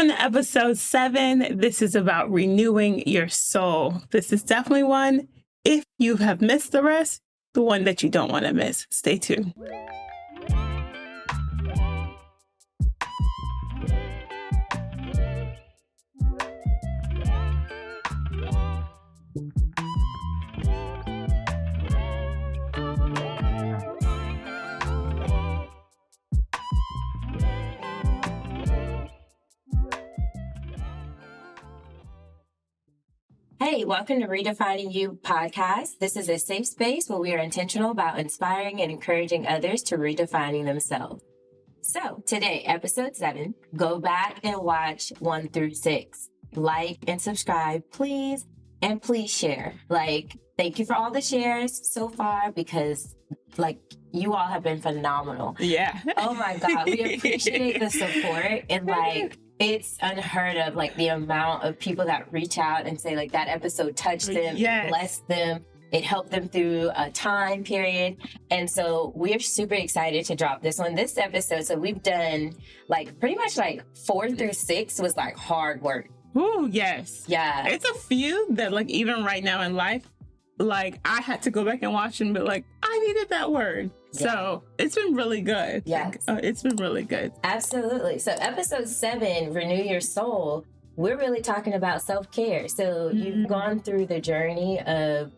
Welcome to episode 7. This is about renewing your soul. This is definitely one, if you have missed the rest, the one that you don't want to miss. Stay tuned. Hey, welcome to Redefining You podcast. This is a safe space where we are intentional about inspiring and encouraging others to redefining themselves. So today, episode 7, go back and watch 1 through 6. Like and subscribe, please. And please share. Thank you for all the shares so far because you all have been phenomenal. Yeah. Oh my God. We appreciate the support and it's unheard of, the amount of people that reach out and say, that episode touched them, Yes. blessed them, it helped them through a time period. And so we're super excited to drop this one, this episode. So we've done, pretty much 4 through 6 was, hard work. Ooh, yes. Yeah. It's a few that, even right now in life, I had to go back and watch and be I needed that word. Yeah. So it's been really good. Yes. It's been really good. Absolutely. So episode 7, Renew Your Soul, we're really talking about self-care. So you've gone through the journey of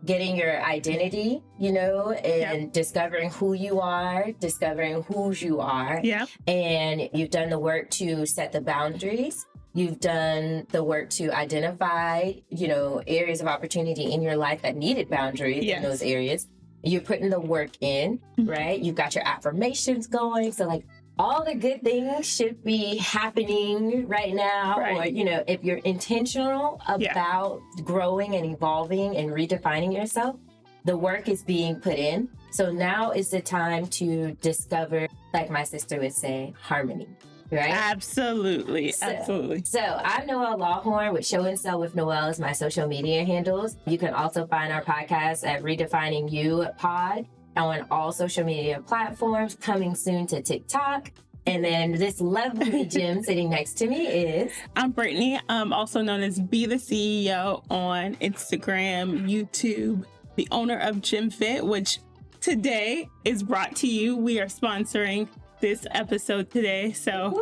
getting your identity, and discovering who you are, discovering whose you are. Yeah. And you've done the work to set the boundaries. You've done the work to identify, areas of opportunity in your life that needed boundaries in those areas. You're putting the work in, right? You've got your affirmations going. So all the good things should be happening right now. Right. Or, if you're intentional about growing and evolving and redefining yourself, the work is being put in. So now is the time to discover, like my sister would say, harmony. Right? Absolutely. So I'm Noel Lawhorn with Show and Sell with Noel is my social media handles. You can also find our podcast at Redefining You Pod on all social media platforms, coming soon to TikTok. And then this lovely gem sitting next to me is... I'm Brittany. I'm also known as Be the CEO on Instagram, YouTube, the owner of Gym Fit, which today is brought to you. We are sponsoring this episode today. So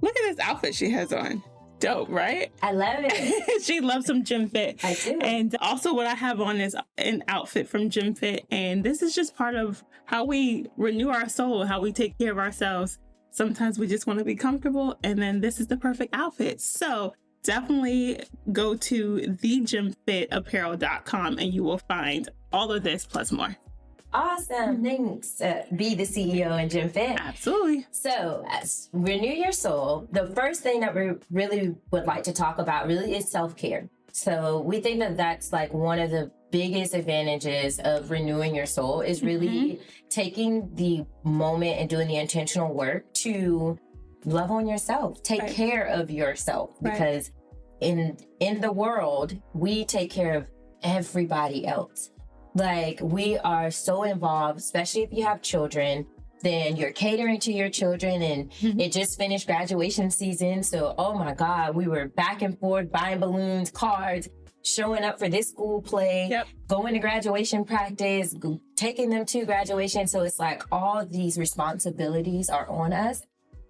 look at this outfit she has on. Dope, right? I love it. She loves some Gym Fit. I do. And also what I have on is an outfit from Gym Fit. And this is just part of how we renew our soul, how we take care of ourselves. Sometimes we just want to be comfortable. And then this is the perfect outfit. So definitely go to thegymfitapparel.com and you will find all of this plus more. Awesome. Thanks. Be the CEO in Gym Fit. Absolutely. So, as Renew Your Soul, the first thing that we really would like to talk about really is self-care. So we think that that's one of the biggest advantages of renewing your soul is really taking the moment and doing the intentional work to love on yourself, take care of yourself, because in the world, we take care of everybody else. We are so involved, especially if you have children, then you're catering to your children and it just finished graduation season. So, oh my God, we were back and forth buying balloons, cards, showing up for this school play, going to graduation practice, taking them to graduation. So it's all these responsibilities are on us.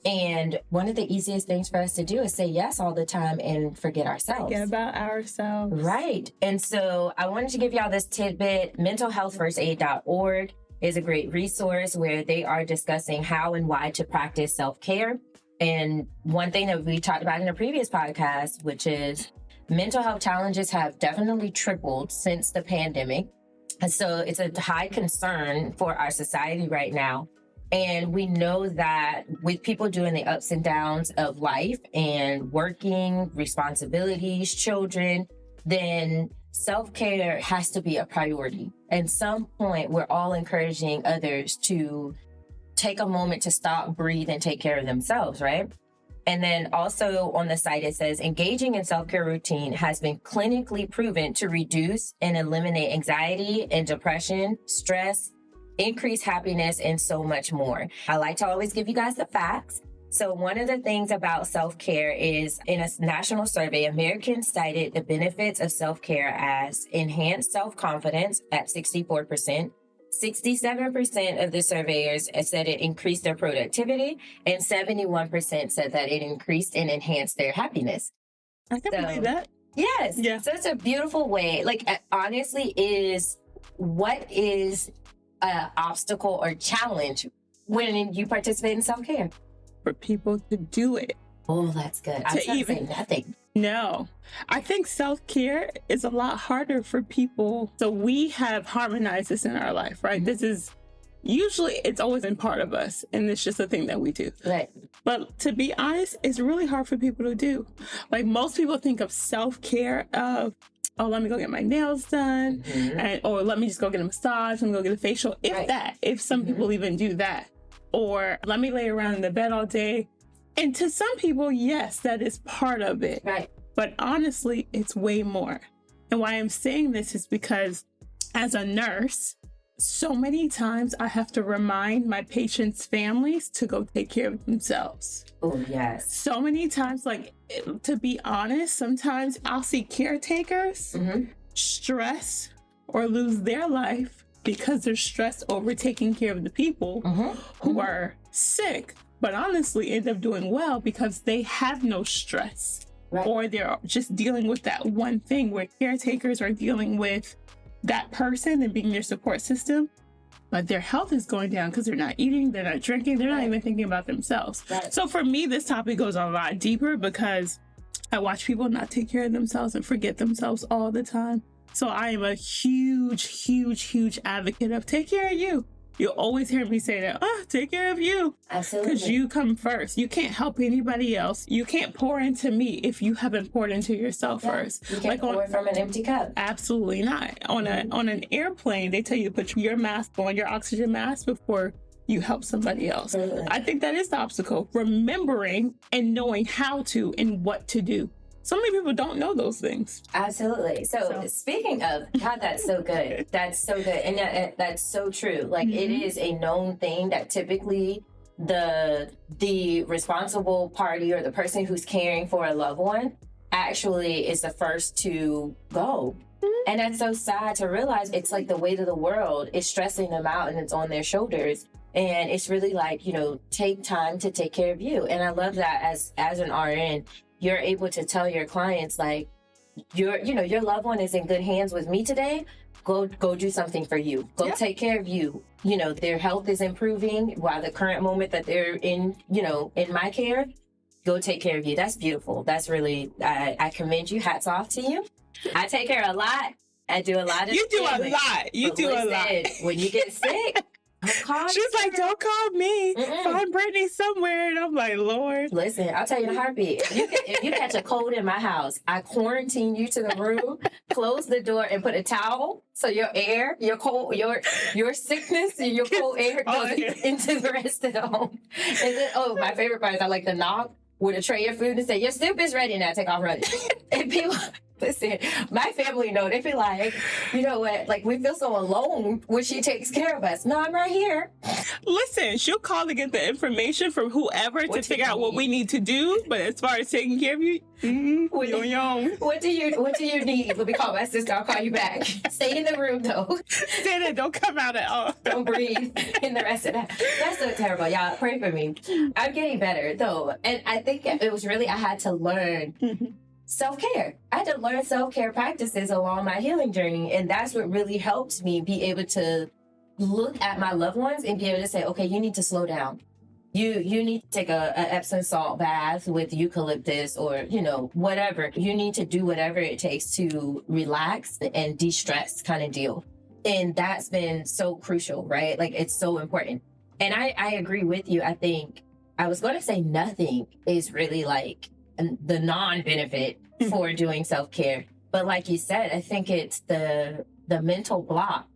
And one of the easiest things for us to do is say yes all the time and forget ourselves. Forget about ourselves. Right. And so I wanted to give y'all this tidbit. mentalhealthfirstaid.org is a great resource where they are discussing how and why to practice self-care. And one thing that we talked about in a previous podcast, which is mental health challenges have definitely tripled since the pandemic. And so it's a high concern for our society right now. And we know that with people doing the ups and downs of life and working, responsibilities, children, then self-care has to be a priority. At some point, we're all encouraging others to take a moment to stop, breathe, and take care of themselves, right? And then also on the site, it says, engaging in self-care routine has been clinically proven to reduce and eliminate anxiety and depression, stress, increase happiness, and so much more. I like to always give you guys the facts. So one of the things about self-care is in a national survey, Americans cited the benefits of self-care as enhanced self-confidence at 64%. 67% of the surveyors said it increased their productivity, and 71% said that it increased and enhanced their happiness. I can believe that. Yes. Yeah. So it's a beautiful way. Like, honestly, what is an obstacle or challenge when you participate in self-care? For people to do it. Oh, that's good. I was trying to say nothing. No, I think self-care is a lot harder for people. So we have harmonized this in our life, right? This is usually, it's always been part of us, and it's just a thing that we do. Right. But to be honest, it's really hard for people to do. Like, most people think of self-care of, oh, let me go get my nails done, or let me just go get a massage, let me go get a facial, if some people even do that. Or let me lay around in the bed all day. And to some people, yes, that is part of it. Right. But honestly, it's way more. And why I'm saying this is because as a nurse, so many times I have to remind my patients' families to go take care of themselves. Oh, yes. So many times, like, to be honest, sometimes I'll see caretakers stress or lose their life because they're stressed over taking care of the people who are sick, but honestly end up doing well because they have no stress. Right. Or they're just dealing with that one thing, where caretakers are dealing with that person and being their support system, but their health is going down because they're not eating, they're not drinking, they're not even thinking about themselves. Right. So for me, this topic goes a lot deeper because I watch people not take care of themselves and forget themselves all the time. So I am a huge advocate of take care of you. You'll always hear me say that, take care of you. Absolutely. Because you come first. You can't help anybody else. You can't pour into me if you haven't poured into yourself first. You can't pour from an empty cup. Absolutely not. On an airplane, they tell you to put your mask on, your oxygen mask, before you help somebody else. Absolutely. I think that is the obstacle. Remembering and knowing how to and what to do. So many people don't know those things. Absolutely. So speaking of, God, that's so good. That's so good. And that's so true. Like, it is a known thing that typically the responsible party or the person who's caring for a loved one actually is the first to go. And that's so sad to realize. It's like the weight of the world is stressing them out and it's on their shoulders. And it's really like, take time to take care of you. And I love that as an RN, you're able to tell your clients, like, your loved one is in good hands with me today. Go do something for you. Go take care of you. Their health is improving while the current moment that they're in my care. Go take care of you. That's beautiful. That's really, I commend you. Hats off to you. I take care of a lot. I do a lot of You do a lot. You do a lot. When you get sick, she's like, don't call me. Find Brittany somewhere. And I'm like, Lord. Listen, I'll tell you in a heartbeat. If you catch a cold in my house, I quarantine you to the room, close the door, and put a towel so your air, your cold, your sickness and your cold air goes into the rest of the home. And then, my favorite part is I like to knock with a tray of food and say, your soup is ready now, take off running. And people... Listen, my family know. They feel like, you know what, like, we feel so alone when she takes care of us. No, I'm right here. Listen, she'll call to get the information from whoever to figure out what we need to do. But as far as taking care of you, what do you need? Let me call my sister. I'll call you back. Stay in the room, though. Stay there. Don't come out at all. Don't breathe in the rest of that. That's so terrible. Y'all, pray for me. I'm getting better, though. And I think it was really, I had to learn self-care. I had to learn self-care practices along my healing journey. And that's what really helped me be able to look at my loved ones and be able to say, okay, you need to slow down. You need to take a Epsom salt bath with eucalyptus or, whatever. You need to do whatever it takes to relax and de-stress kind of deal. And that's been so crucial, right? Like, it's so important. And I agree with you. I think I was going to say nothing is really like the non-benefit for doing self-care. But like you said, I think it's the mental block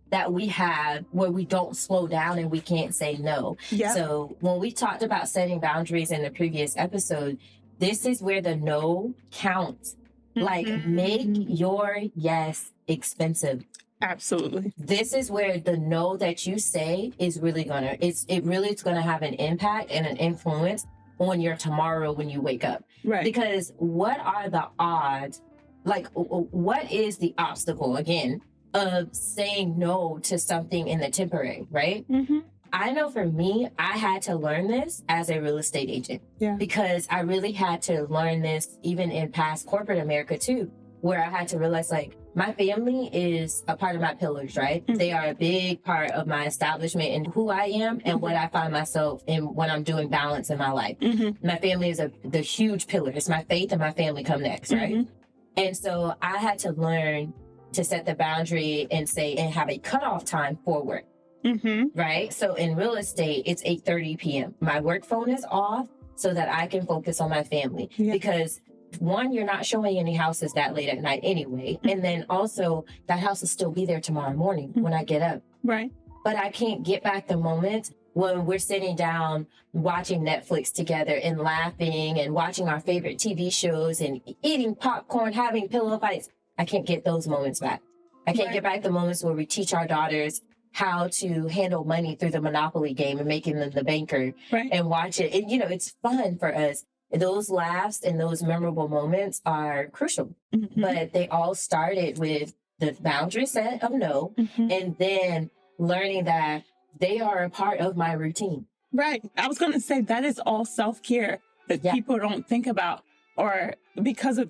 that we have where we don't slow down and we can't say no. Yeah. So when we talked about setting boundaries in the previous episode, this is where the no counts. Like, make your yes expensive. Absolutely. This is where the no that you say is really it's gonna have an impact and an influence on your tomorrow when you wake up. Right. Because what are the odds? Like, what is the obstacle, again, of saying no to something in the temporary, right? Mm-hmm. I know for me, I had to learn this as a real estate agent. Yeah. Because I really had to learn this even in past corporate America too, where I had to realize, like, my family is a part of my pillars, right? Mm-hmm. They are a big part of my establishment and who I am and what I find myself in when I'm doing balance in my life. Mm-hmm. My family is the huge pillar. It's my faith and my family come next, right? Mm-hmm. And so I had to learn to set the boundary and say, and have a cutoff time for work. Mm-hmm. Right? So in real estate, it's 8:30 p.m. My work phone is off so that I can focus on my family. Yeah. Because one, you're not showing any houses that late at night anyway. Mm-hmm. And then also that house will still be there tomorrow morning when I get up. Right. But I can't get back the moment when we're sitting down watching Netflix together and laughing and watching our favorite TV shows and eating popcorn, having pillow fights. I can't get those moments back. I can't get back the moments where we teach our daughters how to handle money through the Monopoly game and making them the banker and watch it. And, it's fun for us. Those laughs and those memorable moments are crucial, but they all started with the boundary set of no, and then learning that they are a part of my routine. Right. I was going to say that is all self-care that people don't think about, or because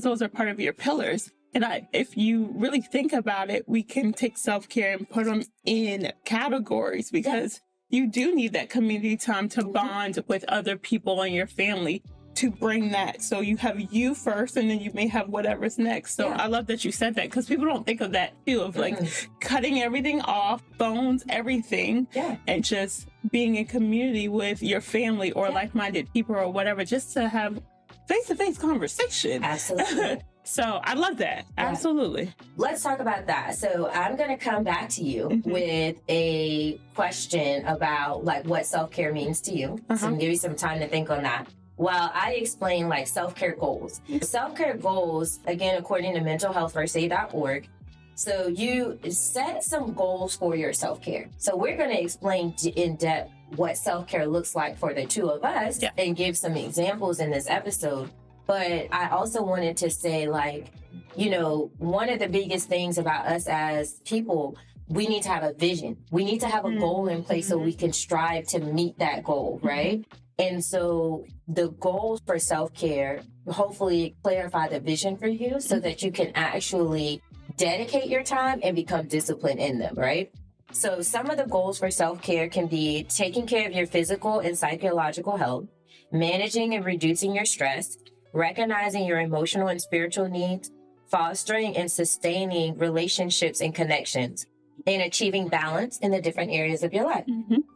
those are part of your pillars. And if you really think about it, we can take self-care and put them in categories because you do need that community time to bond with other people in your family to bring that. So you have you first, and then you may have whatever's next. So I love that you said that, because people don't think of that too, of like cutting everything off, phones, everything, and just being in community with your family or like-minded people or whatever, just to have face-to-face conversation. Absolutely. So I love that. Yeah. Absolutely. Let's talk about that. So I'm going to come back to you with a question about like what self-care means to you. So I'm going to give you some time to think on that while I explain like self-care goals. Self-care goals, again, according to mentalhealthfirstaid.org. So you set some goals for your self-care. So we're going to explain in depth what self-care looks like for the two of us and give some examples in this episode. But I also wanted to say, like, one of the biggest things about us as people, we need to have a vision. We need to have a goal in place so we can strive to meet that goal, right? And so the goals for self-care hopefully clarify the vision for you so that you can actually dedicate your time and become disciplined in them, right? So some of the goals for self-care can be taking care of your physical and psychological health, managing and reducing your stress, recognizing your emotional and spiritual needs, fostering and sustaining relationships and connections, and achieving balance in the different areas of your life.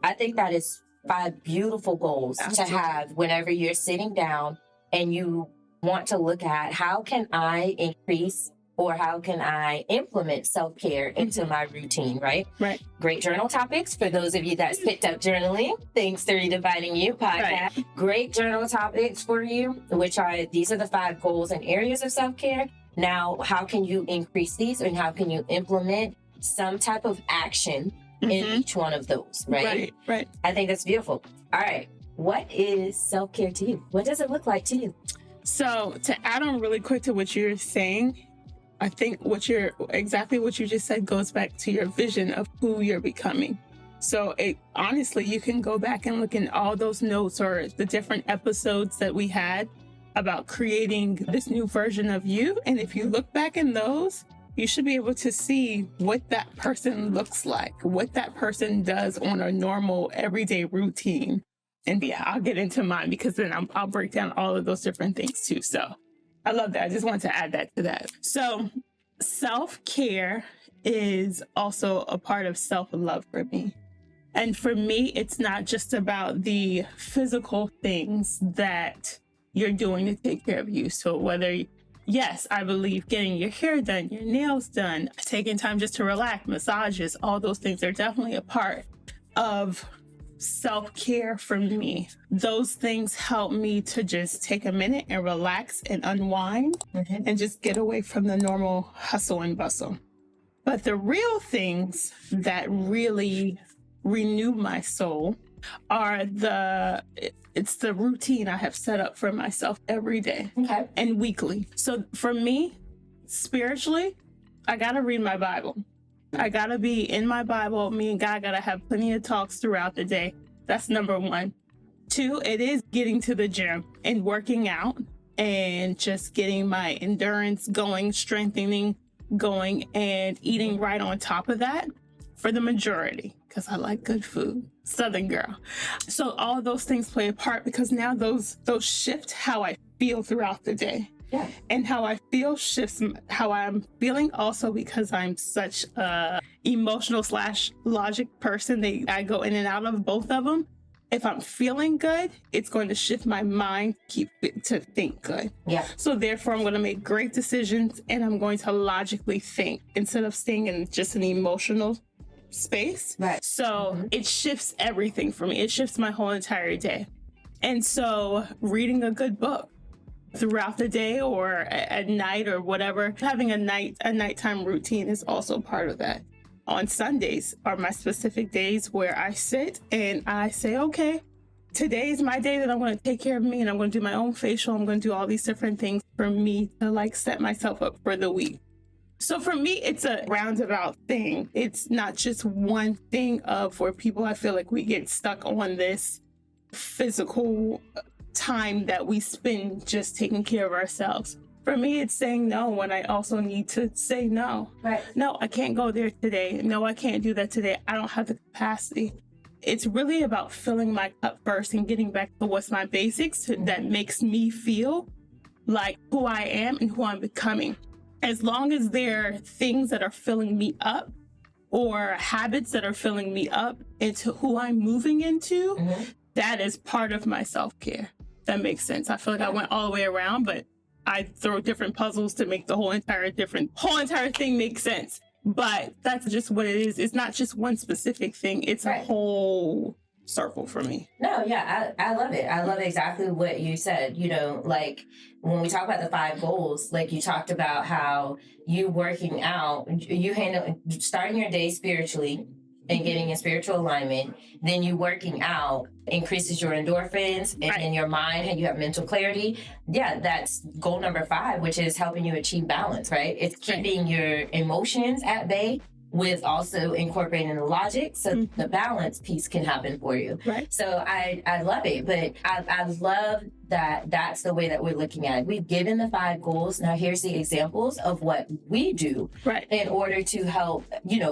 I think that is 5 beautiful goals to have whenever you're sitting down and you want to look at how can I increase or how can I implement self-care into my routine, right? Right. Great journal topics for those of you that's picked up journaling, thanks to Redefining You podcast. Right. Great journal topics for you, these are the 5 goals and areas of self-care. Now, how can you increase these and how can you implement some type of action in each one of those, right? Right. I think that's beautiful. All right. What is self-care to you? What does it look like to you? So to add on really quick to what you're saying, I think exactly what you just said goes back to your vision of who you're becoming. So honestly, you can go back and look in all those notes or the different episodes that we had about creating this new version of you. And if you look back in those, you should be able to see what that person looks like, what that person does on a normal everyday routine. And I'll get into mine because then I'll break down all of those different things too. So I love that. I just wanted to add that to that. So self-care is also a part of self-love for me. And for me, it's not just about the physical things that you're doing to take care of you. So yes, I believe getting your hair done, your nails done, taking time just to relax, massages, all those things are definitely a part of self-care for me. Those things help me to just take a minute and relax and unwind and just get away from the normal hustle and bustle. But the real things that really renew my soul are It's the routine I have set up for myself every day and weekly. So for me, spiritually, I got to read my Bible. I got to be in my Bible. Me and God got to have plenty of talks throughout the day. That's number one. Two, it is getting to the gym and working out and just getting my endurance going, strengthening going, and eating right on top of that for the majority, because I like good food. Southern girl. So all of those things play a part, because now those shift how I feel throughout the day. Yeah. And how I feel shifts how I'm feeling, also because I'm such a emotional / logic person. I go in and out of both of them. If I'm feeling good, it's going to shift my mind, to think good. Yeah. So therefore, I'm going to make great decisions, and I'm going to logically think instead of staying in just an emotional space. Right. So it shifts everything for me. It shifts my whole entire day. And so reading a good book throughout the day or at night or whatever, having a nighttime routine is also part of that. On Sundays are my specific days where I sit and I say, okay, today is my day that I'm going to take care of me, and I'm going to do my own facial. I'm going to do all these different things for me to set myself up for the week. So for me, it's a roundabout thing. It's not just one thing of where people, I feel like we get stuck on this physical time that we spend just taking care of ourselves. For me, it's saying no when I also need to say no. Right. No, I can't go there today. No, I can't do that today. I don't have the capacity. It's really about filling my cup first and getting back to what's my basics that makes me feel like who I am and who I'm becoming. As long as there are things that are filling me up or habits that are filling me up into who I'm moving into, that is part of my self-care. That makes sense. I feel like I went all the way around, but I throw different puzzles to make the whole entire thing make sense. But that's just what it is. It's not just one specific thing. It's a whole circle for me. No, yeah, I love it. I love exactly what you said. You know, like when we talk about the 5 goals, like you talked about how you working out, you handle starting your day spiritually and getting in spiritual alignment, then you working out increases your endorphins and in your mind, and you have mental clarity. Yeah, that's goal number 5, which is helping you achieve balance, right? It's keeping your emotions at bay with also incorporating the logic, so the balance piece can happen for you. Right. So I love it, but I love that that's the way that we're looking at it. We've given the 5 goals. Now here's the examples of what we do in order to help,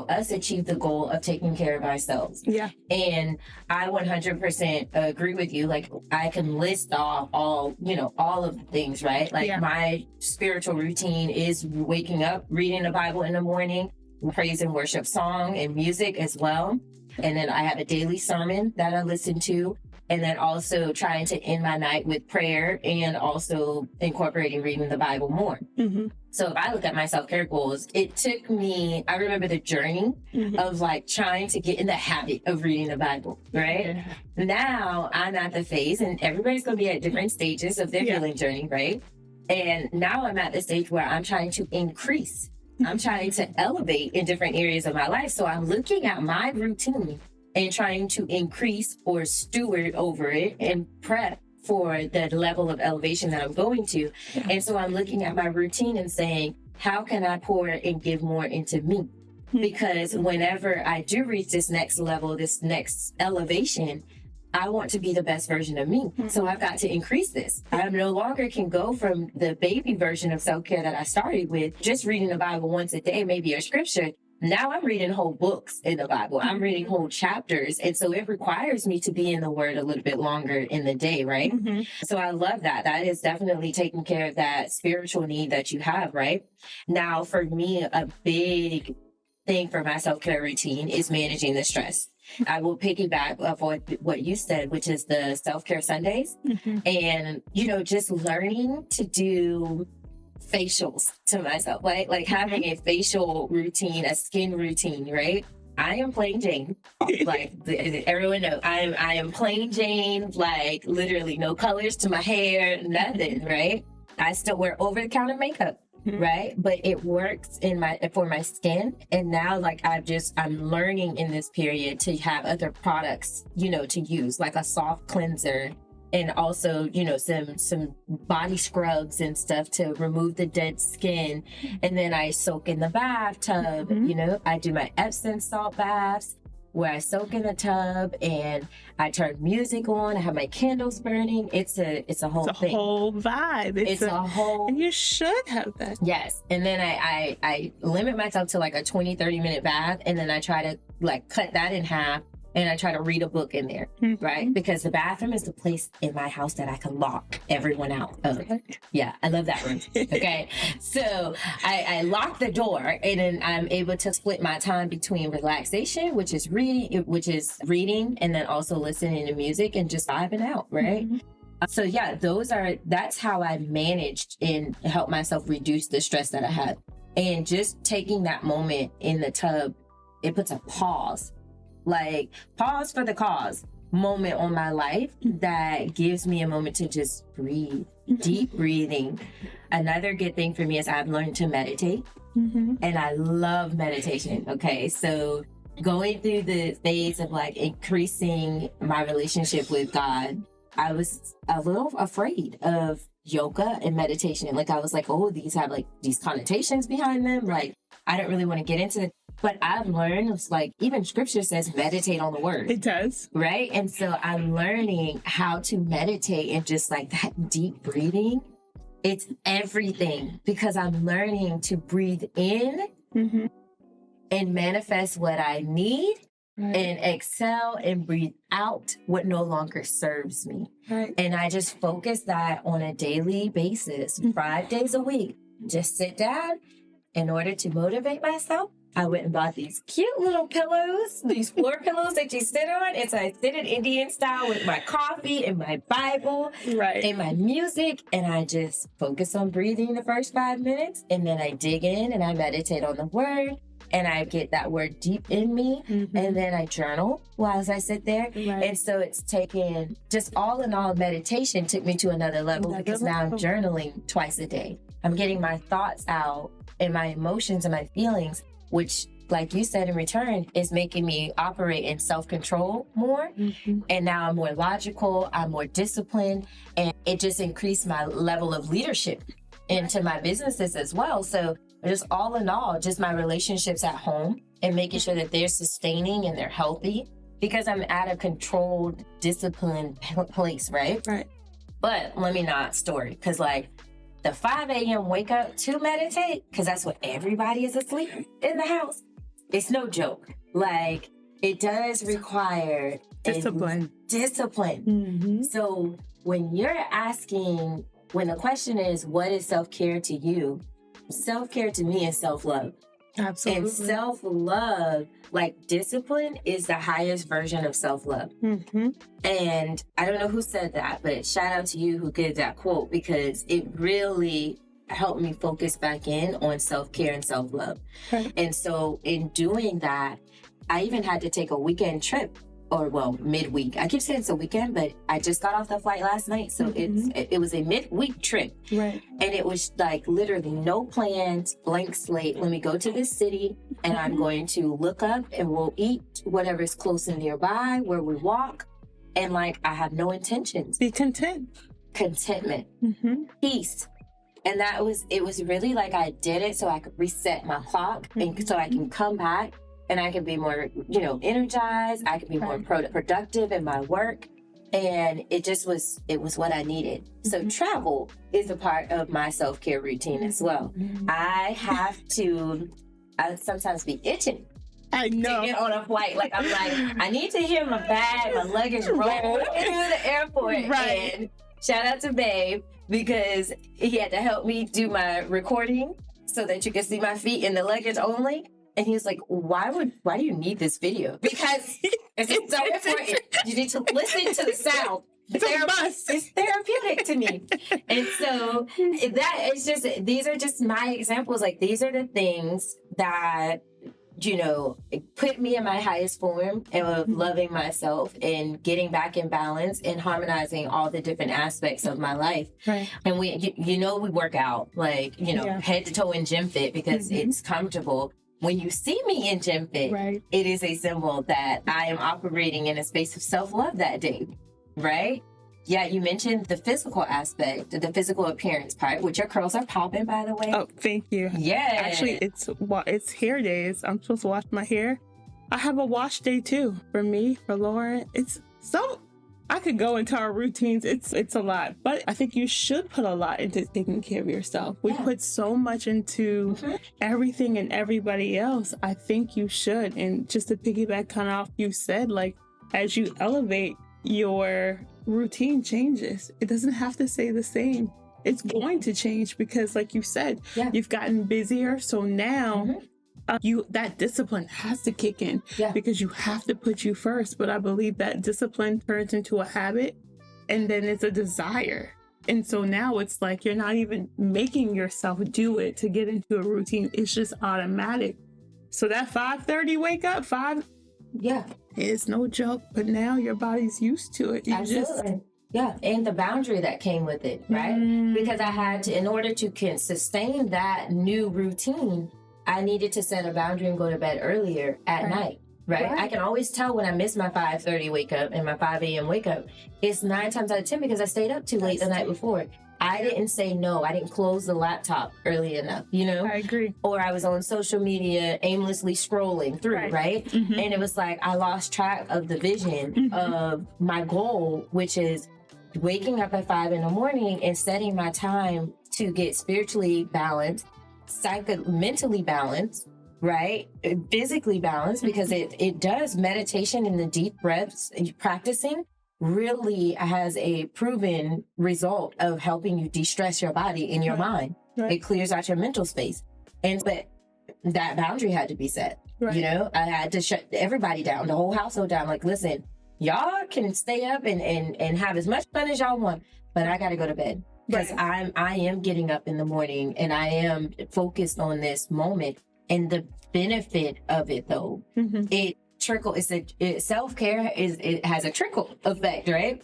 us achieve the goal of taking care of ourselves. Yeah. And I 100% agree with you. Like I can list off all of the things, right? Like my spiritual routine is waking up, reading the Bible in the morning, praise and worship song and music as well. And then I have a daily sermon that I listen to. And then also trying to end my night with prayer and also incorporating reading the Bible more. So if I look at my self-care goals, it took me, I remember the journey of like trying to get in the habit of reading the Bible, right? Now I'm at the phase, and everybody's going to be at different stages of their healing journey, right? And now I'm at the stage where I'm trying to increase. I'm trying to elevate in different areas of my life. So I'm looking at my routine and trying to increase or steward over it and prep for the level of elevation that I'm going to. And so I'm looking at my routine and saying, how can I pour and give more into me? Because whenever I do reach this next level, this next elevation, I want to be the best version of me. So I've got to increase this. I no longer can go from the baby version of self-care that I started with, just reading the Bible once a day, maybe a scripture. Now I'm reading whole books in the Bible. I'm reading whole chapters. And so it requires me to be in the Word a little bit longer in the day, right? So I love that. That is definitely taking care of that spiritual need that you have, right? Now, for me, a big thing for my self-care routine is managing the stress. I will piggyback off what you said, which is the self-care Sundays. And, just learning to do facials to myself, right? Like having a facial routine, a skin routine, right? I am plain Jane. Like everyone knows, I am plain Jane, like literally no colors to my hair, nothing, right? I still wear over-the-counter makeup. Right. But it works for my skin. And now I'm learning in this period to have other products, to use, like a soft cleanser and also, you know, some body scrubs and stuff to remove the dead skin. And then I soak in the bathtub. You know, I do my Epsom salt baths where I soak in the tub and I turn music on. I have my candles burning. It's a whole thing. It's a whole vibe. It's a whole, and you should have that. Yes. And then I limit myself to like a 20-30 minute bath, and then I try to like cut that in half, and I try to read a book in there, right? Because the bathroom is the place in my house that I can lock everyone out of. Yeah, I love that room. Okay. So I lock the door, and then I'm able to split my time between relaxation, which is reading, and then also listening to music and just vibing out, right? So yeah, that's how I managed and helped myself reduce the stress that I had. And just taking that moment in the tub, it puts a pause. Like, pause for the cause moment on my life that gives me a moment to just breathe. Deep breathing. Another good thing for me is I've learned to meditate, and I love meditation. Okay, so going through the phase of like increasing my relationship with God, I was a little afraid of yoga and meditation. Like, I was like, oh, these have like these connotations behind them. Like, I don't really want to get into it. But I've learned, it's like, even scripture says meditate on the word. It does. Right? And so I'm learning how to meditate, and just like that deep breathing. It's everything, because I'm learning to breathe in and manifest what I need, and exhale and breathe out what no longer serves me. And I just focus that on a daily basis, 5 days a week. Just sit down. In order to motivate myself, I went and bought these cute little pillows, these floor pillows that you sit on. And so I sit in Indian style with my coffee and my Bible and my music. And I just focus on breathing the first 5 minutes. And then I dig in and I meditate on the word. And I get that word deep in me. And then I journal while I sit there. And so it's taken, just all in all, meditation took me to another level, because now I'm journaling twice a day. I'm getting my thoughts out and my emotions and my feelings, which, like you said, in return, is making me operate in self-control more. And now I'm more logical, I'm more disciplined, and it just increased my level of leadership into my businesses as well. So just all in all, just my relationships at home and making sure that they're sustaining and they're healthy, because I'm at a controlled, disciplined place, right? But let me not story, because like, the 5 a.m. wake up to meditate, because that's what everybody is asleep in the house. It's no joke. Like, it does require discipline. So when the question is, what is self-care to you? Self-care to me is self-love. Absolutely. And self-love, like discipline, is the highest version of self-love. And I don't know who said that, but shout out to you who gave that quote, because it really helped me focus back in on self-care and self-love. And so in doing that, I even had to take a weekend trip, or well, midweek. I keep saying it's a weekend, but I just got off the flight last night. So it was a midweek trip. And it was like literally no plans, blank slate. Let me go to this city, and I'm going to look up and we'll eat whatever's close and nearby where we walk. And like, I have no intentions. Be content. Contentment. Peace. And it was really like, I did it so I could reset my clock, and so I can come back and I can be more, energized. I can be more productive in my work. And it was what I needed. So travel is a part of my self-care routine as well. I sometimes be itching. I know. To get on a flight. Like, I'm like, I need to hear my bag, my luggage roll through the airport. And shout out to Babe, because he had to help me do my recording so that you can see my feet in the luggage only. And he was like, why do you need this video? Because it's so important. You need to listen to the sound. It's therapeutic to me. And so that is just, these are just my examples. Like, these are the things that, put me in my highest form of loving myself and getting back in balance and harmonizing all the different aspects of my life. And we work out, like, head to toe in gym fit, because it's comfortable. When you see me in gym fit, it is a symbol that I am operating in a space of self-love that day, right? Yeah, you mentioned the physical aspect, the physical appearance part, which your curls are popping, by the way. Oh, thank you. Yeah. Actually, it's hair days. I'm supposed to wash my hair. I have a wash day too for me, for Lauren. It's so I could go into our routines. It's a lot, but I think you should put a lot into taking care of yourself. We put so much into everything and everybody else. I think you should. And just to piggyback kind of off you said, like, as you elevate, your routine changes. It doesn't have to stay the same. It's going to change because, like you said, you've gotten busier. So now that discipline has to kick in because you have to put you first. But I believe that discipline turns into a habit and then it's a desire. And so now it's like you're not even making yourself do it to get into a routine. It's just automatic. So that 5:30 wake up, it's no joke. But now your body's used to it. Absolutely. And the boundary that came with it, right? Because I had to, in order to sustain that new routine, I needed to set a boundary and go to bed earlier at night, right? I can always tell when I miss my 5:30 wake up and my 5 a.m. wake up. It's 9 times out of 10 because I stayed up too late the night before. I didn't say no. I didn't close the laptop early enough, you know? I agree. Or I was on social media aimlessly scrolling through, right? And it was like I lost track of the vision of my goal, which is waking up at 5 in the morning and setting my time to get spiritually balanced, mentally balanced, right? Physically balanced, because it does. Meditation and the deep breaths practicing really has a proven result of helping you de-stress your body and your mind. It clears out your mental space. But that boundary had to be set. You know, I had to shut everybody down, the whole household down. Like, listen, y'all can stay up and have as much fun as y'all want, but I got to go to bed. Because I am getting up in the morning and I am focused on this moment. And the benefit of it, though, self-care it has a trickle effect, right?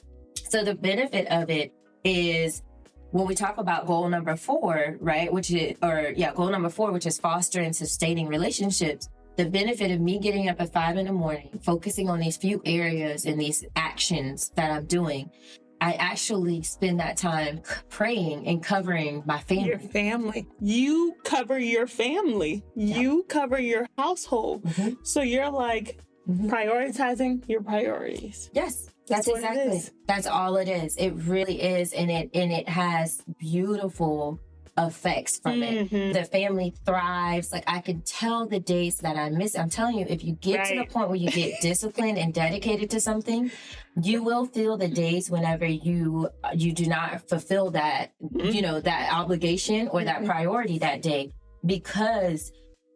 So the benefit of it is when we talk about goal number 4, right? Goal number 4, which is fostering and sustaining relationships. The benefit of me getting up at 5 in the morning, focusing on these few areas and these actions that I'm doing, I actually spend that time praying and covering my family. Your family. You cover your family. You cover your household. So you're like prioritizing your priorities. Yes, that's exactly. That's all it is. It really is. And it has beautiful effects from it. The family thrives. Like, I can tell the days that I miss. I'm telling you, if you get to the point where you get disciplined and dedicated to something, you will feel the days whenever you do not fulfill that, that obligation or that priority that day, because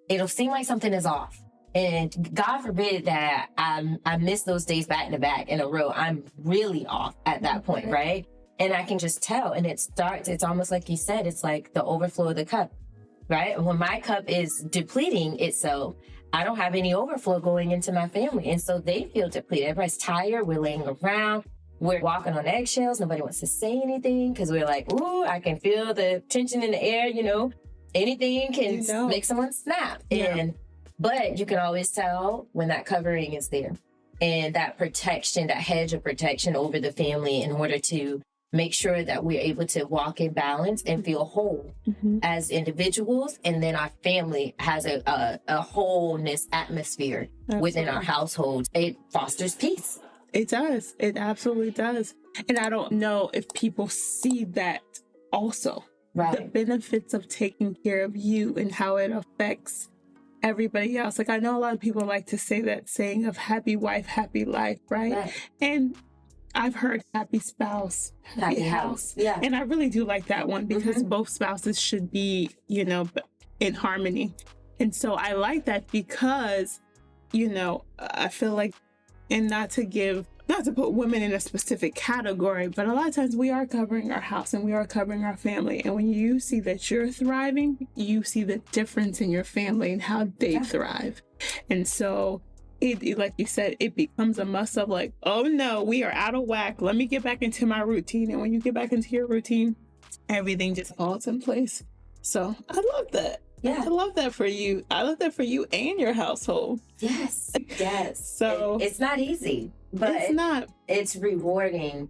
it'll seem like something is off. And God forbid that I miss those days back to back in a row. I'm really off at that point, right? And I can just tell. And it's almost like you said, it's like the overflow of the cup, right? When my cup is depleting itself, I don't have any overflow going into my family. And so they feel depleted. Everybody's tired. We're laying around. We're walking on eggshells. Nobody wants to say anything because we're like, ooh, I can feel the tension in the air, Anything can make someone snap. But you can always tell when that covering is there. And that protection, that hedge of protection over the family in order to make sure that we're able to walk in balance and feel whole as individuals. And then our family has a wholeness atmosphere within our households. It fosters peace. It does. It absolutely does. And I don't know if people see that also. The benefits of taking care of you and how it affects everybody else. Like, I know a lot of people like to say that saying of happy wife, happy life, right? And I've heard happy spouse, happy house. And I really do like that one because both spouses should be, in harmony. And so I like that because, I feel like, and not to put women in a specific category, but a lot of times we are covering our house and we are covering our family. And when you see that you're thriving, you see the difference in your family and how they thrive. And so it, like you said, it becomes a must of like, oh no, we are out of whack. Let me get back into my routine. And when you get back into your routine, everything just falls in place. So I love that. I love that for you. I love that for you and your household. Yes. So it's not easy, but it's not. It's rewarding.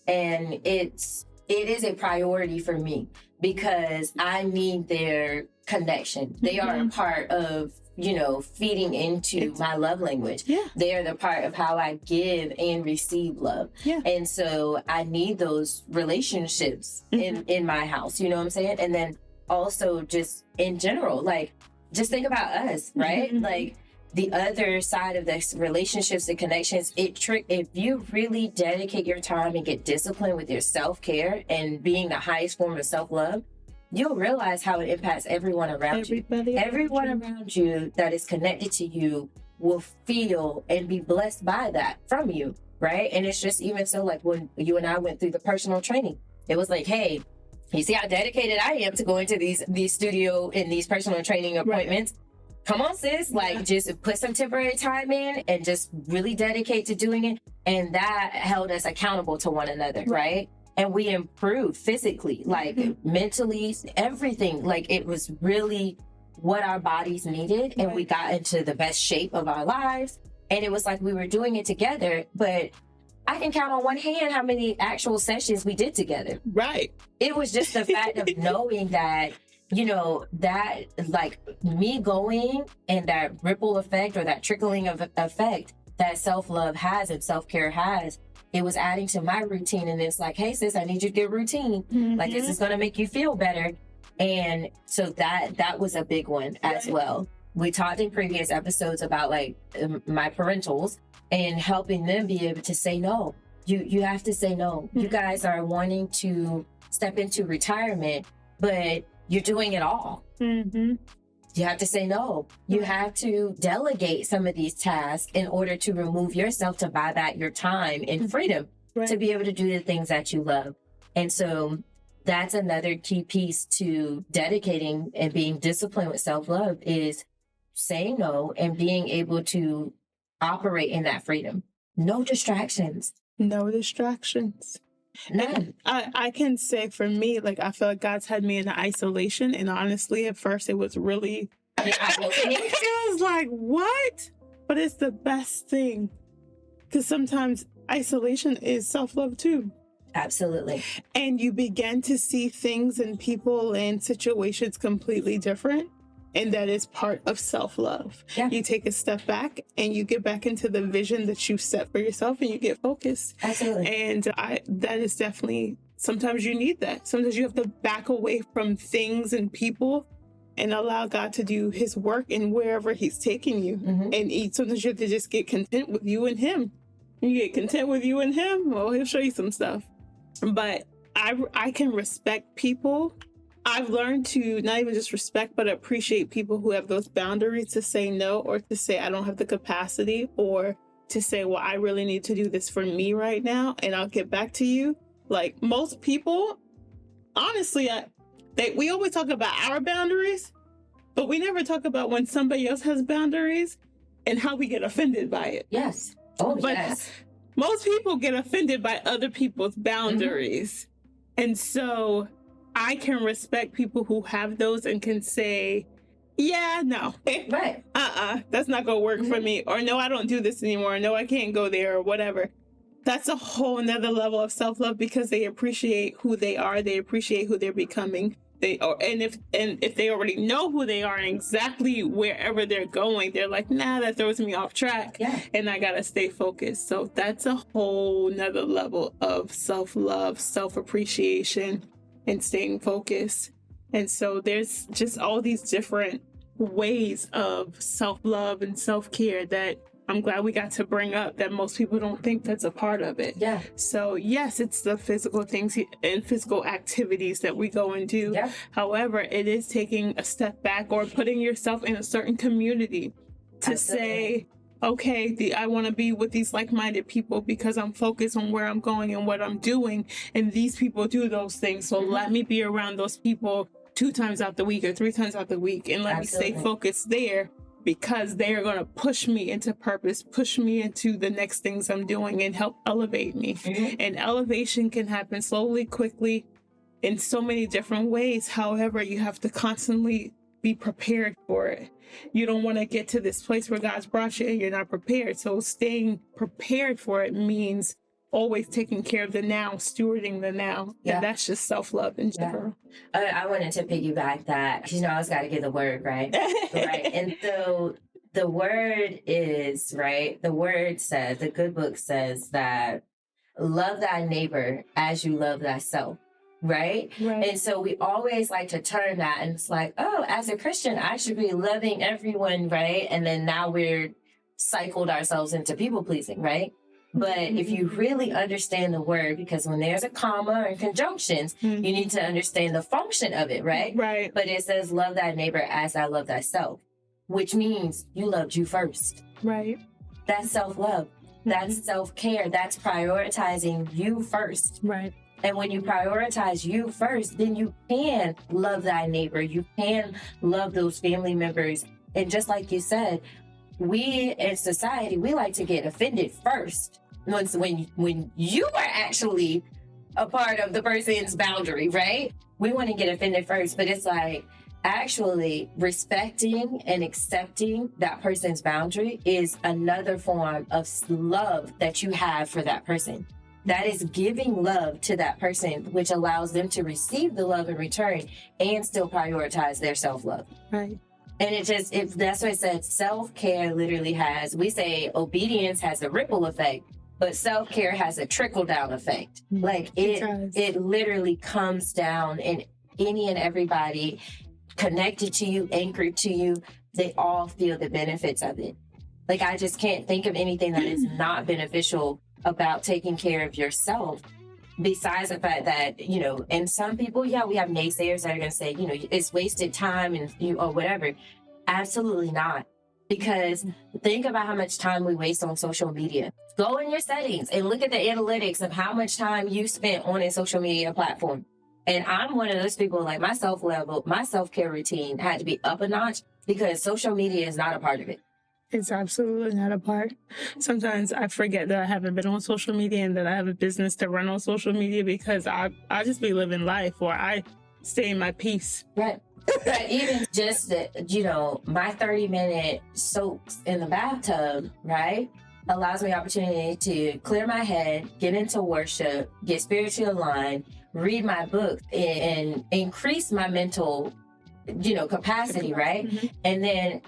And it is a priority for me because I need their connection. They are a part of, feeding into my love language. Yeah. They are the part of how I give and receive love. Yeah. And so I need those relationships in my house, you know what I'm saying? And then also just in general, like, just think about us, right? Like, the other side of this, relationships and connections, if you really dedicate your time and get disciplined with your self-care and being the highest form of self-love, you'll realize how it impacts everyone around you. Everyone around you that is connected to you will feel and be blessed by that from you, right? And it's just even so, like when you and I went through the personal training, it was like, hey, you see how dedicated I am to going to these studio and these personal training appointments. Right. Come on, sis, like just put some temporary time in and just really dedicate to doing it. And that held us accountable to one another, right? And we improved physically, like mentally, everything. Like it was really what our bodies needed. And we got into the best shape of our lives. And it was like we were doing it together, but I can count on one hand how many actual sessions we did together. Right. It was just the fact of knowing that, that like me going and that ripple effect or that trickling of effect that self-love has and self-care has, it was adding to my routine. And it's like, hey, sis, I need you to get routine. Like, this is going to make you feel better. And so that was a big one as well. We talked in previous episodes about like my parentals and helping them be able to say no. You have to say no. You guys are wanting to step into retirement, but you're doing it all. You have to say no. You have to delegate some of these tasks in order to remove yourself to buy back your time and freedom to be able to do the things that you love. And so that's another key piece to dedicating and being disciplined with self-love is saying no and being able to operate in that freedom. No distractions. No distractions. None. I can say for me, like, I feel like God's had me in isolation. And honestly, at first it was really, it was like, what? But it's the best thing. Because sometimes isolation is self-love too. Absolutely. And you begin to see things and people and situations completely different. And that is part of self-love. Yeah. You take a step back and you get back into the vision that you set for yourself and you get focused. Absolutely. And that is definitely, sometimes you need that. Sometimes you have to back away from things and people and allow God to do his work in wherever he's taking you. And sometimes you have to just get content with you and him. You get content with you and him, well, he'll show you some stuff. But I can respect people. I've learned to not even just respect, but appreciate people who have those boundaries to say no, or to say, I don't have the capacity, or to say, well, I really need to do this for me right now, and I'll get back to you. Like most people, honestly, we always talk about our boundaries, but we never talk about when somebody else has boundaries and how we get offended by it. Yes. Oh, but yes. Most people get offended by other people's boundaries. And so I can respect people who have those and can say, yeah, no. Right. That's not going to work for me. Or no, I don't do this anymore. No, I can't go there, or whatever. That's a whole nother level of self-love because they appreciate who they are. They appreciate who they're becoming. And if they already know who they are and exactly wherever they're going, they're like, nah, that throws me off track. Yeah. And I got to stay focused. So that's a whole nother level of self-love, self-appreciation, and staying focused. And so there's just all these different ways of self-love and self-care that I'm glad we got to bring up that most people don't think that's a part of it. Yeah. So yes, it's the physical things and physical activities that we go and do. Yeah. However, it is taking a step back or putting yourself in a certain community to say, okay, I want to be with these like-minded people because I'm focused on where I'm going and what I'm doing. And these people do those things. So let me be around those people 2 times out the week or 3 times out the week. And let me stay focused there because they are going to push me into purpose, push me into the next things I'm doing and help elevate me. And elevation can happen slowly, quickly, in so many different ways. However, you have to constantly be prepared for it. You don't want to get to this place where God's brought you and you're not prepared. So staying prepared for it means always taking care of the now, stewarding the now. Yeah. And that's just self-love in general. I wanted to piggyback that, because, I always got to give the word, right? Right. And so the word is, right? The word says, the good book says that love thy neighbor as you love thyself. Right? And so we always like to turn that, and it's like, oh, as a Christian, I should be loving everyone, right? And then now we're cycled ourselves into people pleasing, right? But if you really understand the word, because when there's a comma or conjunctions, you need to understand the function of it, right? Right. But it says, love thy neighbor as I love thyself, which means you loved you first. Right. That's self-love. That's self-care. That's prioritizing you first. Right. And when you prioritize you first, then you can love thy neighbor. You can love those family members. And just like you said, we in society, we like to get offended first. When you are actually a part of the person's boundary, right? We want to get offended first, but it's like actually respecting and accepting that person's boundary is another form of love that you have for that person. That is giving love to that person, which allows them to receive the love in return and still prioritize their self-love. Right. And that's what it said. Self-care literally has, we say obedience has a ripple effect, but self-care has a trickle-down effect. Like it literally comes down, and any and everybody connected to you, anchored to you, they all feel the benefits of it. Like, I just can't think of anything that is not beneficial about taking care of yourself, besides the fact that, and some people, we have naysayers that are going to say, it's wasted time or whatever. Absolutely not. Because think about how much time we waste on social media. Go in your settings and look at the analytics of how much time you spent on a social media platform. And I'm one of those people, like, my self-care routine had to be up a notch because social media is not a part of it. It's absolutely not a part. Sometimes I forget that I haven't been on social media and that I have a business to run on social media because I just be living life, or I stay in my peace. Right. But even just, my 30-minute soaks in the bathtub, right, allows me opportunity to clear my head, get into worship, get spiritually aligned, read my book, and increase my mental, capacity, right? Mm-hmm. And then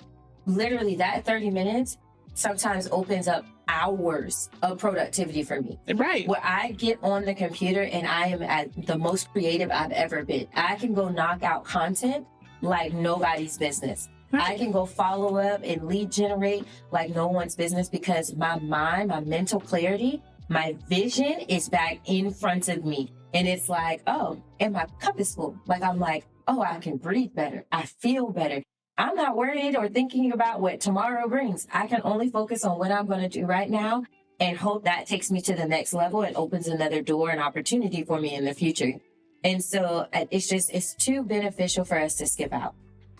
literally that 30 minutes sometimes opens up hours of productivity for me. Right. Where I get on the computer and I am at the most creative I've ever been. I can go knock out content like nobody's business. Right. I can go follow up and lead generate like no one's business, because my mind, my mental clarity, my vision is back in front of me. And it's like, oh, and my cup is full. Like, I'm like, oh, I can breathe better. I feel better. I'm not worried or thinking about what tomorrow brings. I can only focus on what I'm going to do right now and hope that takes me to the next level and opens another door and opportunity for me in the future. And so it's too beneficial for us to skip out.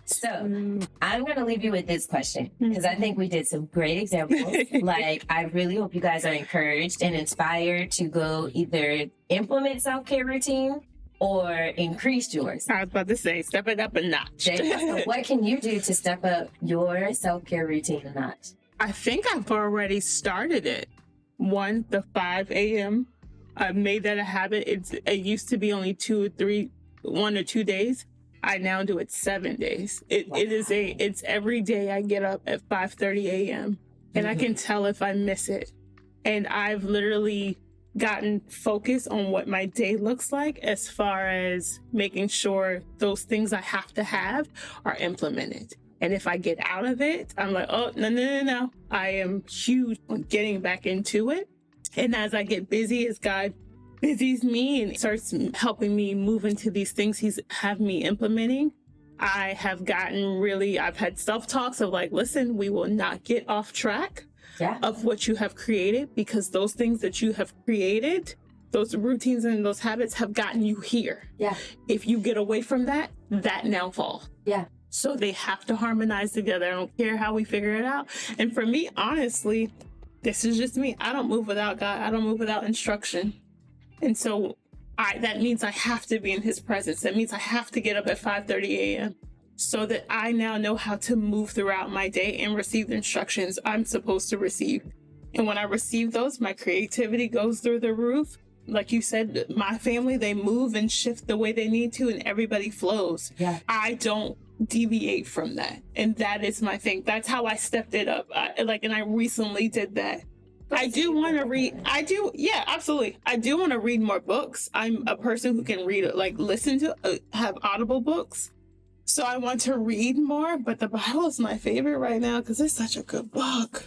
So I'm going to leave you with this question, because I think we did some great examples. Like, I really hope you guys are encouraged and inspired to go either implement self-care routine or increase yours. I was about to say, step it up a notch. So what can you do to step up your self-care routine a notch? I think I've already started it. The 5 a.m. I've made that a habit. It used to be only 1 or 2 days. I now do it 7 days. It's every day I get up at 5:30 a.m. and I can tell if I miss it. And I've literally gotten focused on what my day looks like, as far as making sure those things I have to have are implemented. And if I get out of it, I'm like, oh, no. I am huge on getting back into it. And as I get busy, as God busies me and starts helping me move into these things He's have me implementing, I have I've had self-talks of like, listen, we will not get off track of what you have created, because those things that you have created, those routines and those habits have gotten you here. Yeah. If you get away from that now falls. Yeah. So they have to harmonize together. I don't care how we figure it out. And for me, honestly, this is just me. I don't move without God. I don't move without instruction. And so that means I have to be in His presence. That means I have to get up at 5:30 a.m. so that I now know how to move throughout my day and receive the instructions I'm supposed to receive. And when I receive those, my creativity goes through the roof. Like you said, my family, they move and shift the way they need to, and everybody flows. Yeah. I don't deviate from that. And that is my thing. That's how I stepped it up. And I recently did that. I do want to read. Yeah, absolutely. I do want to read more books. I'm a person who can read, like listen to, have audible books. So I want to read more, but the Bible is my favorite right now because it's such a good book.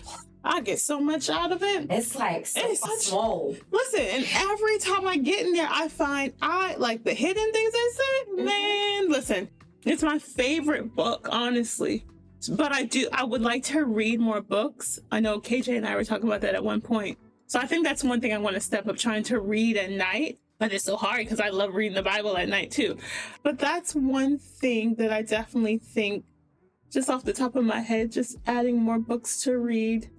I get so much out of it. It's like so small. Listen, and every time I get in there, I find like the hidden things they said. Man, listen, it's my favorite book, honestly. But I would like to read more books. I know KJ and I were talking about that at one point. So I think that's one thing I want to step up, trying to read at night. But it's so hard because I love reading the Bible at night too. But that's one thing that I definitely think, just off the top of my head, just adding more books to read.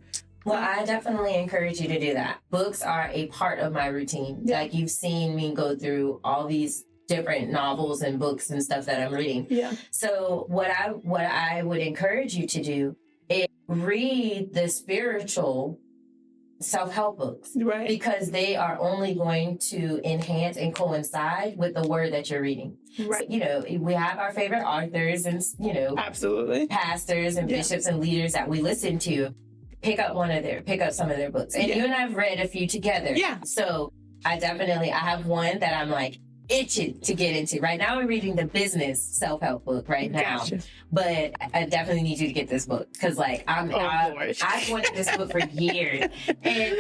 Well, I definitely encourage you to do that. Books are a part of my routine. Yeah. Like you've seen me go through all these different novels and books and stuff that I'm reading. Yeah. So what I would encourage you to do is read the spiritual self-help books. Right. Because they are only going to enhance and coincide with the word that you're reading. Right. So, we have our favorite authors and, absolutely, pastors and bishops and leaders that we listen to. Pick up some of their books. And you and I have read a few together. Yeah. So I have one that I'm like itching to get into. Right now I'm reading the business self-help book right now. Gotcha. But I definitely need you to get this book because I've wanted this book for years. And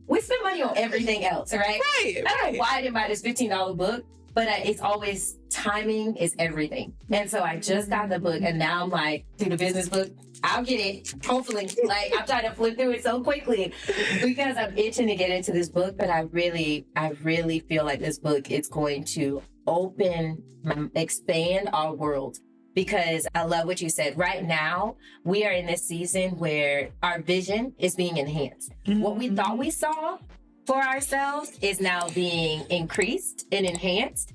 we spend money on everything else, right? Right. I don't know why I didn't buy this $15 book, but it's always timing is everything. And so I just got the book and now I'm like, through the business book, I'll get it, hopefully. I'm trying to flip through it so quickly because I'm itching to get into this book. But I really feel like this book is going to expand our world because I love what you said. Right now, we are in this season where our vision is being enhanced. Mm-hmm. What we thought we saw for ourselves is now being increased and enhanced.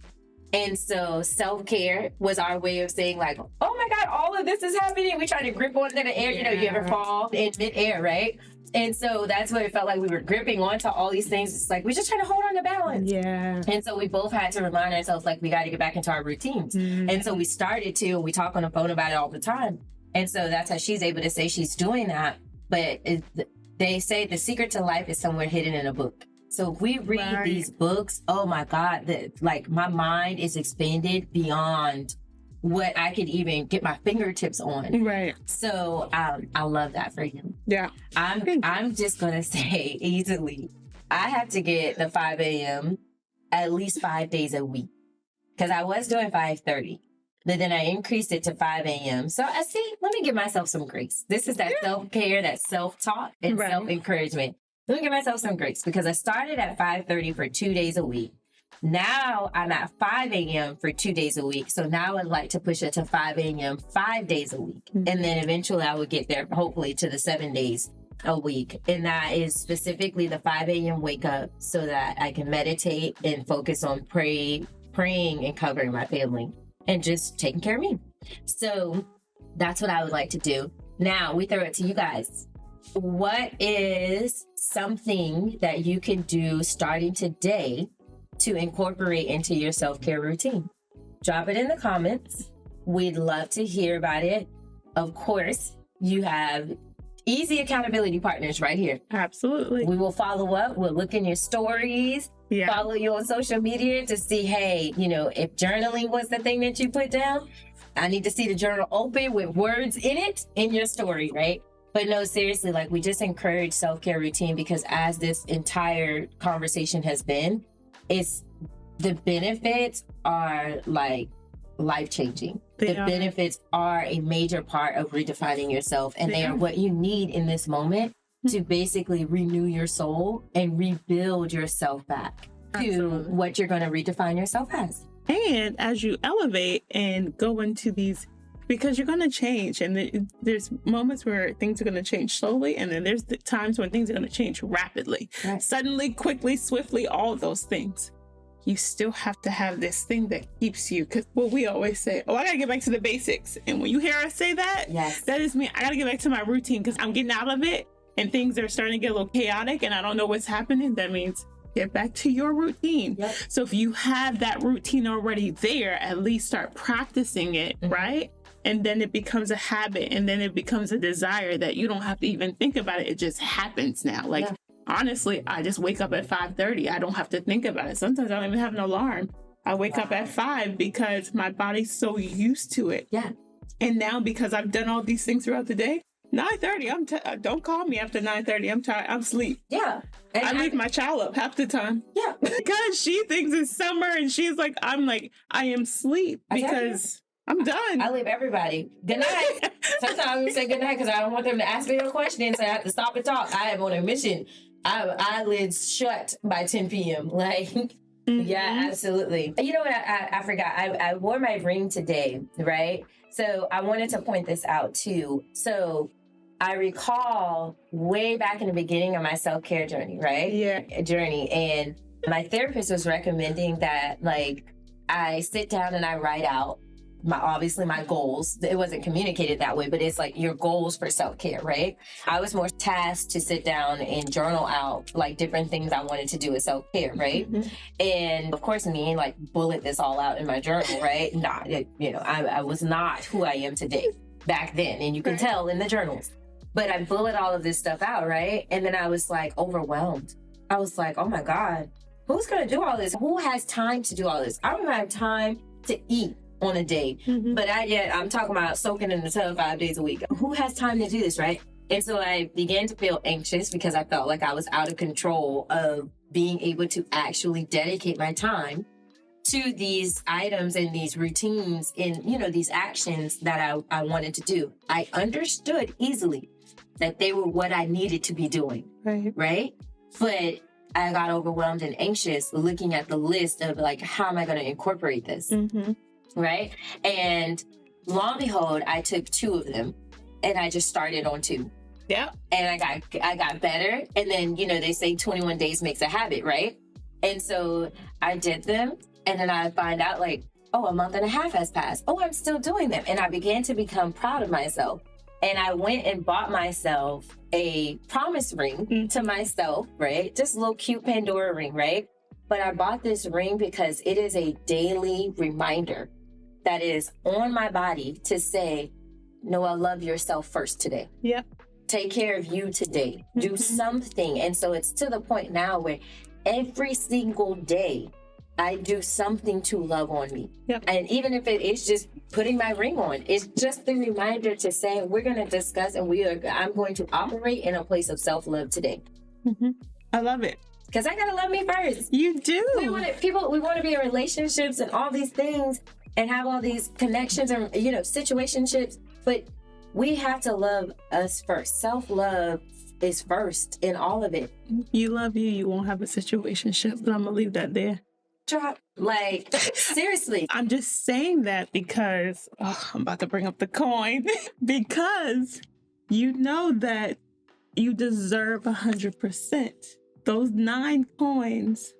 And so self-care was our way of saying like, oh my God, all of this is happening. We try to grip onto the air. Yeah. You ever fall in midair, right? And so that's what it felt like. We were gripping onto all these things. It's like, we're just trying to hold on to balance. Yeah. And so we both had to remind ourselves, like, we got to get back into our routines. Mm-hmm. And so we started to, and we talk on the phone about it all the time. And so that's how she's able to say she's doing that. But they say the secret to life is somewhere hidden in a book. So if we read these books, oh my God, my mind is expanded beyond what I could even get my fingertips on. Right. So I love that for you. Yeah. I'm just gonna say easily, I have to get the 5 a.m. at least 5 days a week because I was doing 5:30. But then I increased it to 5 a.m. So I see, let me give myself some grace. This is that self-care, that self-talk, and self-encouragement. Let me give myself some grace because I started at 5:30 for 2 days a week. Now I'm at 5 a.m. for 2 days a week. So now I'd like to push it to 5 a.m. 5 days a week. Mm-hmm. And then eventually I would get there, hopefully, to the 7 days a week. And that is specifically the 5 a.m. wake up so that I can meditate and focus on praying and covering my family and just taking care of me. So that's what I would like to do. Now we throw it to you guys. What is something that you can do starting today to incorporate into your self-care routine? Drop it in the comments. We'd love to hear about it. Of course, you have easy accountability partners right here. Absolutely. We will follow up. We'll look in your stories, follow you on social media to see, hey, if journaling was the thing that you put down, I need to see the journal open with words in it in your story, right? But no, seriously, we just encourage self-care routine because as this entire conversation has been, the benefits are life-changing. The benefits are a major part of redefining yourself, and they are what you need in this moment to basically renew your soul and rebuild yourself back to what you're going to redefine yourself as. And as you elevate and go into these, because you're going to change, and there's moments where things are going to change slowly, and then there's the times when things are going to change rapidly. Right. Suddenly, quickly, swiftly, all of those things. You still have to have this thing that keeps you, because what we always say, I got to get back to the basics. And when you hear us say that, that is me. I got to get back to my routine because I'm getting out of it and things are starting to get a little chaotic and I don't know what's happening, that means get back to your routine. Yep. So if you have that routine already there, at least start practicing it, right? And then it becomes a habit, and then it becomes a desire that you don't have to even think about it. It just happens now. Like, honestly, I just wake up at 5:30. I don't have to think about it. Sometimes I don't even have an alarm. I wake up at 5 because my body's so used to it. Yeah. And now because I've done all these things throughout the day, 9:30, don't call me after 9:30. I'm tired. I'm asleep. Yeah. And I leave my child up half the time. Yeah. Because she thinks it's summer and she's like, I am asleep because I'm done. I leave everybody. Good night. Sometimes we say good night because I don't want them to ask me a question, so I have to stop and talk. I am on a mission. Eyelids shut by 10 p.m. Like, yeah, absolutely. You know what? I forgot. I wore my ring today, right? So I wanted to point this out too. So I recall way back in the beginning of my self-care journey, right? Yeah. Journey. And my therapist was recommending that, like, I sit down and I write out obviously my goals. It wasn't communicated that way, but it's like your goals for self-care, right? I was more tasked to sit down and journal out like different things I wanted to do with self-care, right? And of course, me like bullet this all out in my journal, right? I was not who I am today back then, and you can tell in the journals. But I bullet all of this stuff out, right? And then I was like overwhelmed. I was like, oh my God, who's gonna do all this? Who has time to do all this? I don't even have time to eat on a day, but I'm talking about soaking in the tub 5 days a week. Who has time to do this, right? And so I began to feel anxious because I felt like I was out of control of being able to actually dedicate my time to these items and these routines and, these actions that I wanted to do. I understood easily that they were what I needed to be doing, right? But I got overwhelmed and anxious looking at the list of like, how am I going to incorporate this? Right? And lo and behold, I took 2 of them and I just started on 2. Yeah. And I got better. And then, they say 21 days makes a habit, right? And so I did them. And then I find out like, a month and a half has passed. Oh, I'm still doing them. And I began to become proud of myself. And I went and bought myself a promise ring to myself, right? Just a little cute Pandora ring, right? But I bought this ring because it is a daily reminder that is on my body to say, Noah, love yourself first today. Yeah. Take care of you today. Do something. And so it's to the point now where every single day I do something to love on me. Yep. And even if it is just putting my ring on, it's just the reminder to say, we're going to discuss and I'm going to operate in a place of self-love today. I love it. Because I got to love me first. You do. We want to be in relationships and all these things and have all these connections and, situationships, but we have to love us first. Self-love is first in all of it. You love you, you won't have a situationship, but I'm gonna leave that there. Drop. Like, seriously. I'm just saying that because, I'm about to bring up the coin, because you know that you deserve 100%. Those 9 coins,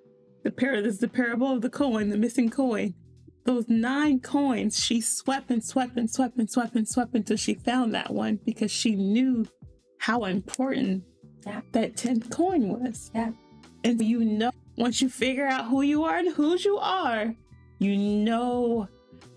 this is the parable of the coin, the missing coin. Those 9 coins, she swept until she found that one because she knew how important that 10th coin was. Yeah. And once you figure out who you are and whose you are, you know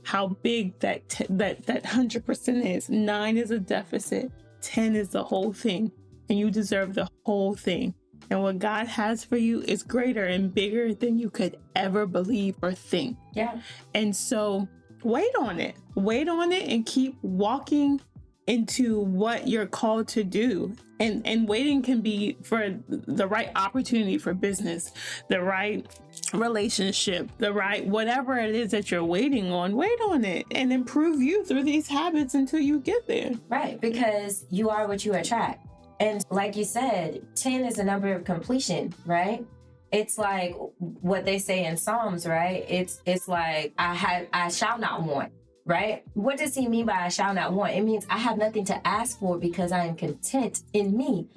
how big that 100% is. 9 is a deficit. 10 is the whole thing. And you deserve the whole thing. And what God has for you is greater and bigger than you could ever believe or think. Yeah. And so wait on it. Wait on it and keep walking into what you're called to do. And waiting can be for the right opportunity for business, the right relationship, the right whatever it is that you're waiting on. Wait on it and improve you through these habits until you get there. Right. Because you are what you attract. And like you said, 10 is a number of completion, right? It's like what they say in Psalms, right? It's like, I shall not want, right? What does he mean by I shall not want? It means I have nothing to ask for because I am content in me.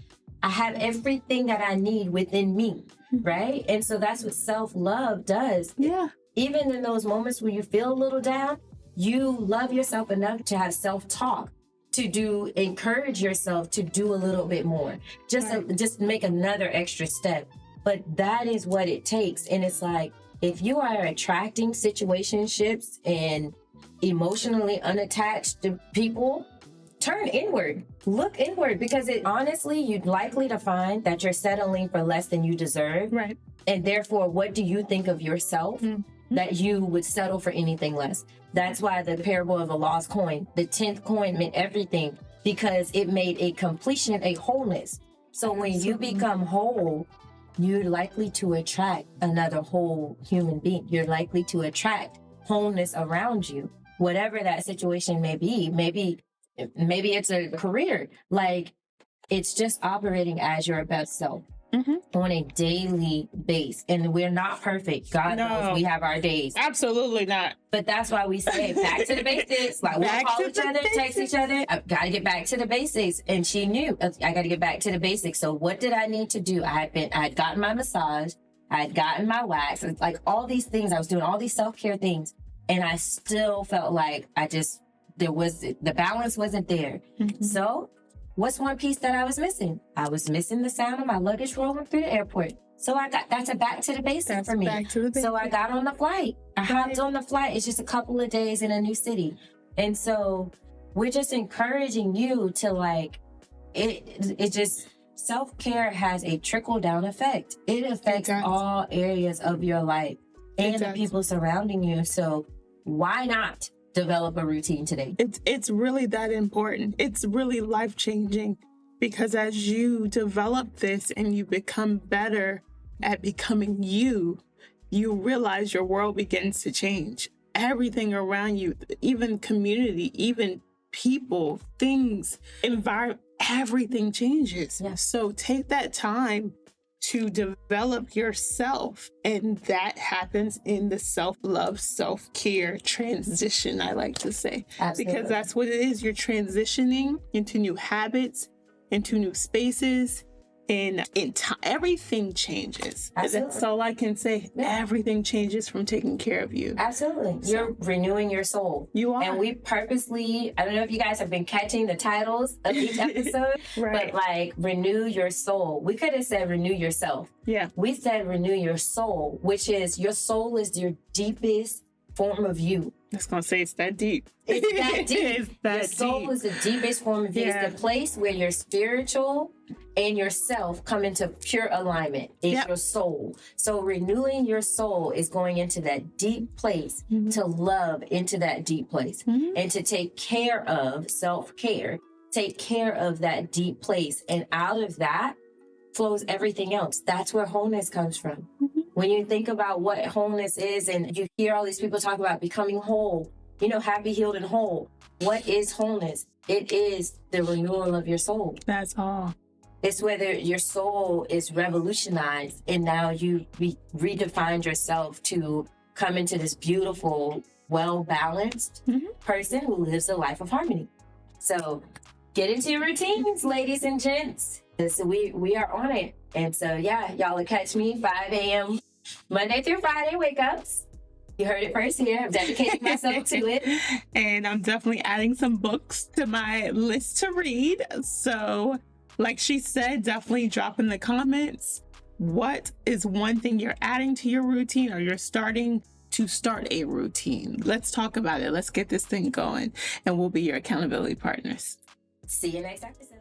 I have everything that I need within me, right? And so that's what self-love does. Yeah. Even in those moments where you feel a little down, you love yourself enough to have self-talk to encourage yourself to do a little bit more, just make another extra step. But that is what it takes. And it's like, if you are attracting situationships and emotionally unattached to people, turn inward, look inward, because honestly, you're likely to find that you're settling for less than you deserve. Right. And therefore, what do you think of yourself that you would settle for anything less? That's why the parable of the lost coin, the 10th coin meant everything, because it made a completion, a wholeness. So when you become whole, you're likely to attract another whole human being. You're likely to attract wholeness around you, whatever that situation may be. Maybe it's a career. Like, it's just operating as your best self on a daily base. And we're not perfect. God knows we have our days. Absolutely not. But that's why we say back to the basics. Like, we'll call each other, text each other. I got to get back to the basics. And she knew I got to get back to the basics. So what did I need to do? I had gotten my massage. I had gotten my wax. Like, all these things. I was doing all these self-care things. And I still felt like the balance wasn't there. So what's one piece that I was missing? I was missing the sound of my luggage rolling through the airport. So that's a back to the basics for me. So I got on the flight. I hopped on the flight. It's just a couple of days in a new city. And so we're just encouraging you to, like, it just, self-care has a trickle-down effect. It affects all areas of your life and the people surrounding you. So why not develop a routine today? It's really that important. It's really life-changing, because as you develop this and you become better at becoming you realize your world begins to change. Everything around you, even community, even people, things, environment, everything changes. Yeah. So take that time to develop yourself. And that happens in the self-love, self-care transition, I like to say. Absolutely. Because that's what it is. You're transitioning into new habits, into new spaces, and everything changes. Absolutely. That's all I can say. Yeah. Everything changes from taking care of you. Absolutely. You're renewing your soul. You are. And we purposely, I don't know if you guys have been catching the titles of each episode, Right. but like, renew your soul. We could have said renew yourself. Yeah. We said renew your soul, which is, your soul is your deepest form of you. I was going to say, it's that deep. It's that deep. It's that your soul deep. is the deepest form of you. Yeah. It's the place where your spiritual and yourself come into pure alignment. It's your soul. So renewing your soul is going into that deep place to love into that deep place and to take care of self-care, take care of that deep place. And out of that flows everything else. That's where wholeness comes from. When you think about what wholeness is, and you hear all these people talk about becoming whole, happy, healed, and whole. What is wholeness? It is the renewal of your soul. That's all. It's whether your soul is revolutionized and now you redefined yourself to come into this beautiful, well-balanced person who lives a life of harmony. So get into your routines, ladies and gents. So we are on it. And so, y'all will catch me 5 a.m. Monday through Friday wake-ups. You heard it first here. I've dedicated myself to it. And I'm definitely adding some books to my list to read. So, like she said, definitely drop in the comments. What is one thing you're adding to your routine, or you're starting to start a routine? Let's talk about it. Let's get this thing going. And we'll be your accountability partners. See you next episode.